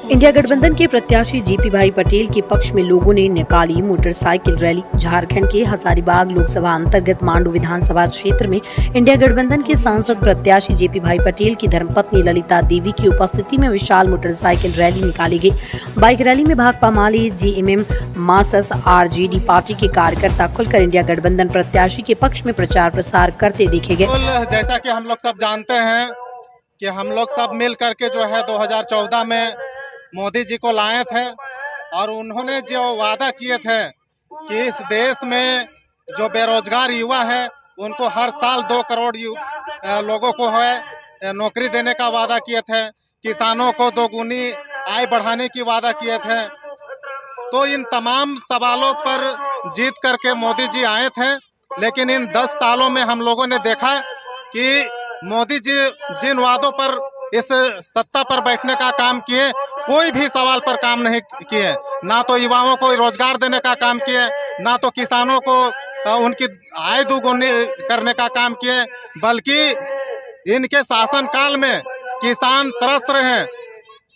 India गठबंधन के प्रत्याशी जेपी भाई पटेल के पक्ष में लोगों ने निकाली मोटरसाइकिल रैली। झारखंड के हजारीबाग लोकसभा अंतर्गत मांडू विधानसभा क्षेत्र में इंडिया गठबंधन के सांसद प्रत्याशी जेपी भाई पटेल की धर्मपत्नी ललिता देवी की उपस्थिति में विशाल मोटरसाइकिल रैली निकाली गई। बाइक रैली में भाकपा माले, जेएमएम, मार्क्सवादी आरजेडी पार्टी के कार्यकर्ता खुलकर इंडिया गठबंधन प्रत्याशी के पक्ष में प्रचार प्रसार करते देखे गए। जैसा कि हम लोग सब जानते हैं कि हम लोग सब मिल करके जो है 2014 में मोदी जी को लाए थे और उन्होंने जो वादा किए थे कि इस देश में जो बेरोजगार युवा है उनको हर साल 2 करोड़ लोगों को है नौकरी देने का वादा किए थे, किसानों को 2 गुनी आय बढ़ाने की वादा किए थे। तो इन तमाम सवालों पर जीत करके मोदी जी आए थे, लेकिन इन 10 सालों में हम लोगों ने देखा कि मोदी जी जिन वादों पर इस सत्ता पर बैठने का काम किए, कोई भी सवाल पर काम नहीं किए। ना तो युवाओं को रोजगार देने का काम किए, ना तो किसानों को उनकी आय दोगुनी करने का काम किए, बल्कि इनके शासनकाल में किसान तरस रहे हैं।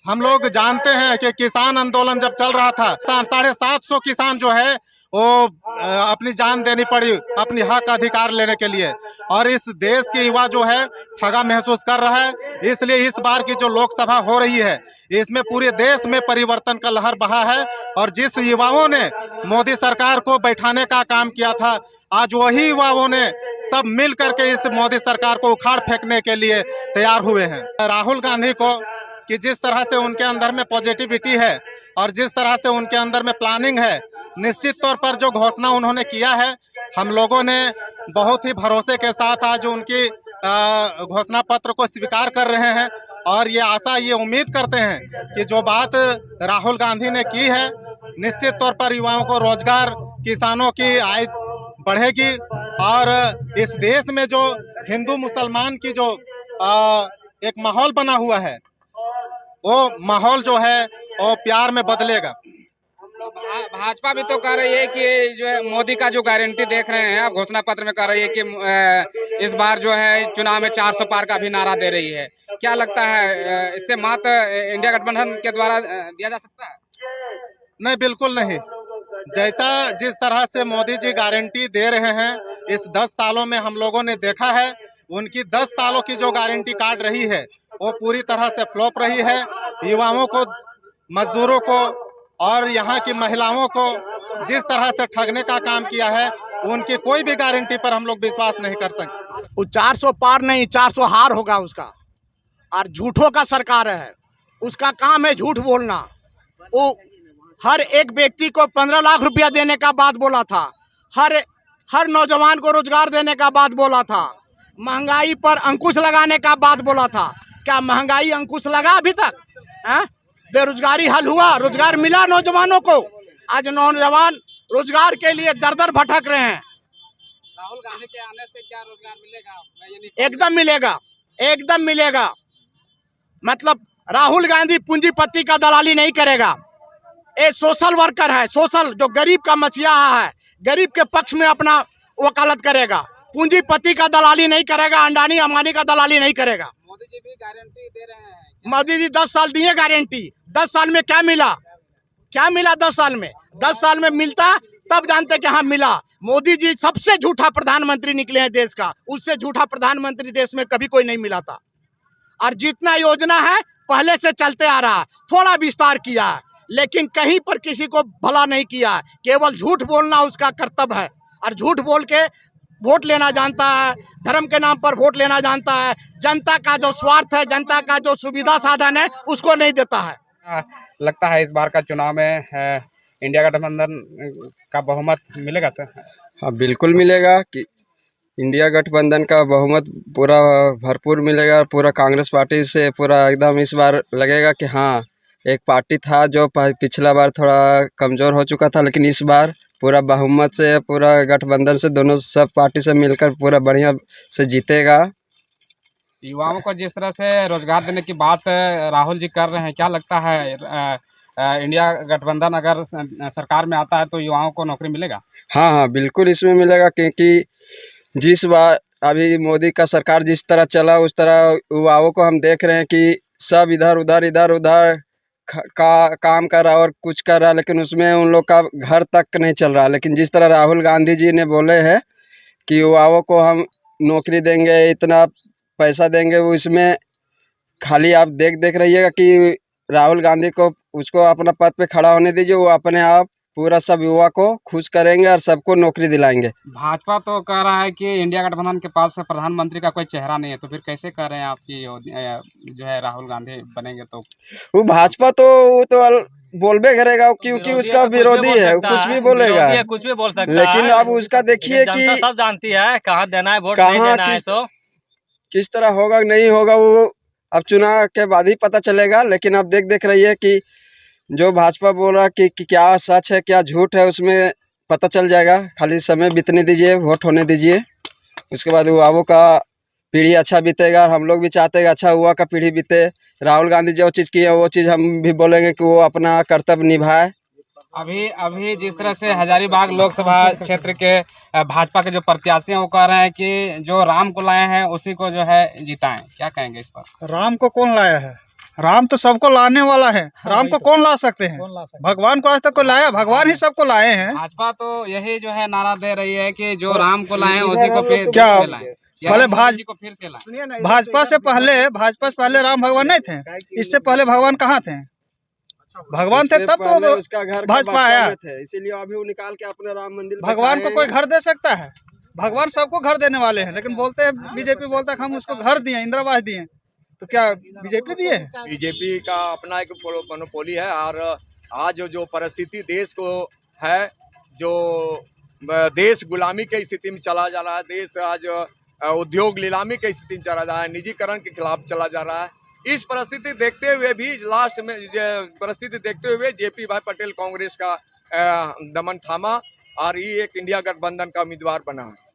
हम लोग जानते हैं कि किसान आंदोलन जब चल रहा था 750 किसान जो है वो अपनी जान देनी पड़ी अपनी हक अधिकार लेने के लिए, और इस देश के युवा जो है ठगा महसूस कर रहा है। इसलिए इस बार की जो लोकसभा हो रही है इसमें पूरे देश में परिवर्तन का लहर बहा है, और जिस युवाओं ने मोदी सरकार को बैठाने का काम किया था, आज वही युवाओं ने सब मिल करके इस मोदी सरकार को उखाड़ फेंकने के लिए तैयार हुए हैं। राहुल गांधी को कि जिस तरह से उनके अंदर में पॉजिटिविटी है और जिस तरह से उनके अंदर में प्लानिंग है, निश्चित तौर पर जो घोषणा उन्होंने किया है, हम लोगों ने बहुत ही भरोसे के साथ आज उनकी घोषणा पत्र को स्वीकार कर रहे हैं, और ये आशा ये उम्मीद करते हैं कि जो बात राहुल गांधी ने की है, निश्चित तौर पर युवाओं को रोजगार, किसानों की आय बढ़ेगी, और इस देश में जो हिंदू मुसलमान की जो एक माहौल बना हुआ है, वो माहौल जो है वो प्यार में बदलेगा। भाजपा भी तो कह रही है कि जो है मोदी का जो गारंटी देख रहे हैं, आप घोषणा पत्र में कह रही है कि इस बार जो है चुनाव में 400 पार का भी नारा दे रही है। क्या लगता है इससे मात इंडिया गठबंधन के द्वारा दिया जा सकता है? नहीं, बिल्कुल नहीं। जैसा जिस तरह से मोदी जी गारंटी दे रहे हैं, इस 10 सालों में हम लोगों ने देखा है, उनकी 10 सालों की जो गारंटी काट रही है वो पूरी तरह से फ्लॉप रही है। युवाओं को, मजदूरों को और यहाँ की महिलाओं को जिस तरह से ठगने का काम किया है, उनकी कोई भी गारंटी पर हम लोग विश्वास नहीं कर सकते। वो 400 पार नहीं, 400 हार होगा उसका। और झूठों का सरकार है, उसका काम है झूठ बोलना। वो हर एक व्यक्ति को 15 लाख रुपया देने का बात बोला था, हर नौजवान को रोजगार देने का बात बोला था, महंगाई पर अंकुश लगाने का बात बोला था। क्या महंगाई अंकुश लगा अभी तक? बेरोजगारी हल हुआ? रोजगार मिला नौजवानों को? आज नौजवान रोजगार के लिए दर दर भटक रहे हैं। राहुल गांधी के आने से क्या रोजगार मिलेगा? एकदम मिलेगा, एकदम मिलेगा। मतलब राहुल गांधी पूंजीपति का दलाली नहीं करेगा। एक सोशल वर्कर है, सोशल जो गरीब का मसीहा है, गरीब के पक्ष में अपना वकालत करेगा। पूंजीपति का दलाली नहीं करेगा, अंडानी अंबानी का दलाली नहीं करेगा। मोदी जी भी गारंटी दे रहे हैं। मोदी जी 10 साल दिए गारंटी। 10 साल में क्या मिला? क्या मिला 10 साल में? 10 साल में मिलता तब जानते कि हाँ मिला। मोदी जी सबसे झूठा प्रधानमंत्री निकले हैं देश का। उससे झूठा प्रधानमंत्री देश में कभी कोई नहीं मिला था। और जितना योजना है पहले से चलते आ रहा, थोड़ा विस्तार किया है, लेकिन कहीं पर किसी को भला नहीं किया। केवल झूठ बोलना उसका कर्तव्य है, और झूठ बोल के वोट लेना जानता है, धर्म के नाम पर वोट लेना जानता है। जनता का जो स्वार्थ है, जनता का जो सुविधा साधन है, उसको नहीं देता है। लगता है इस बार का चुनाव में इंडिया गठबंधन का बहुमत मिलेगा सर? हाँ, बिल्कुल मिलेगा कि इंडिया गठबंधन का बहुमत पूरा भरपूर मिलेगा। पूरा कांग्रेस पार्टी से पूरा एकदम इस बार लगेगा कि हाँ, एक पार्टी था जो पिछला बार थोड़ा कमज़ोर हो चुका था, लेकिन इस बार पूरा बहुमत से, पूरा गठबंधन से, दोनों सब पार्टी से मिलकर पूरा बढ़िया से जीतेगा। युवाओं को जिस तरह से रोजगार देने की बात राहुल जी कर रहे हैं, क्या लगता है इंडिया गठबंधन अगर सरकार में आता है तो युवाओं को नौकरी मिलेगा? हाँ हाँ, बिल्कुल इसमें मिलेगा, क्योंकि जिस बार अभी मोदी का सरकार जिस तरह चला, उस तरह युवाओं को हम देख रहे हैं कि सब इधर उधर काम कर रहा है और कुछ कर रहा है, लेकिन उसमें उन लोग का घर तक नहीं चल रहा है। लेकिन जिस तरह राहुल गांधी जी ने बोले हैं कि युवाओं को हम नौकरी देंगे, इतना पैसा देंगे, वो इसमें खाली आप देख रहिएगा कि राहुल गांधी को उसको अपना पद पे खड़ा होने दीजिए, वो अपने आप पूरा सब युवा को खुश करेंगे और सबको नौकरी दिलाएंगे। भाजपा तो कह रहा है कि इंडिया गठबंधन के पास से प्रधानमंत्री का कोई चेहरा नहीं है, तो फिर कैसे कह रहे हैं आपकी जो है राहुल गांधी बनेंगे? तो वो भाजपा तो वो तो बोलबे करेगा, क्योंकि उसका विरोधी है, वो कुछ भी बोलेगा, कुछ भी बोल सकता है। लेकिन अब उसका देखिए कि जनता सब जानती है कहाँ देना है वोट, नहीं देना है, तो किस तरह होगा नहीं होगा वो अब चुनाव के बाद ही पता चलेगा। लेकिन अब देख रहिए कि जो भाजपा बोल रहा कि क्या सच है क्या झूठ है, उसमें पता चल जाएगा। खाली समय बीतने दीजिए, वोट होने दीजिए, उसके बाद युवाओं का पीढ़ी अच्छा बीतेगा। और हम लोग भी चाहते हैं अच्छा युवा का पीढ़ी बीते। राहुल गांधी जो चीज़ की है वो चीज़ हम भी बोलेंगे कि वो अपना कर्तव्य निभाए। अभी जिस तरह से हजारीबाग लोकसभा क्षेत्र के भाजपा के जो प्रत्याशी हैं वो कह रहे हैं कि जो राम को लाए हैं उसी को जो है जिताएं, क्या कहेंगे इस पर? राम को कौन लाया है? राम तो सबको लाने वाला है। राम को कौन ला सकते हैं? भगवान को आज तक को लाया, भगवान ही सबको लाए हैं। भाजपा तो यही जो है नारा दे रही है कि जो राम को लाए उसी को फिर क्या लाएं, पहले मोदी जी को फिर से लाएं। भाजपा से पहले राम भगवान नहीं थे? इससे पहले भगवान कहाँ थे? भगवान थे तब तो उसका घर भाजपा आया, इसीलिए अभी वो निकाल के अपने राम मंदिर। भगवान को कोई घर दे सकता है? भगवान सबको घर देने वाले हैं, लेकिन बोलते हैं बीजेपी बोलता है कि हम उसको घर दिए, इंदिरा आवास दिए, तो क्या बीजेपी दिए? बीजेपी का अपना एक मोनोपोली है। और आज जो परिस्थिति देश को है, जो देश गुलामी की स्थिति में चला जा रहा है, देश आज उद्योग नीलामी की स्थिति में चला जा रहा है, निजीकरण के खिलाफ चला जा रहा है। इस परिस्थिति देखते हुए भी लास्ट में परिस्थिति देखते हुए जेपी भाई पटेल कांग्रेस का दमन थामा और ये एक इंडिया गठबंधन का उम्मीदवार बना है।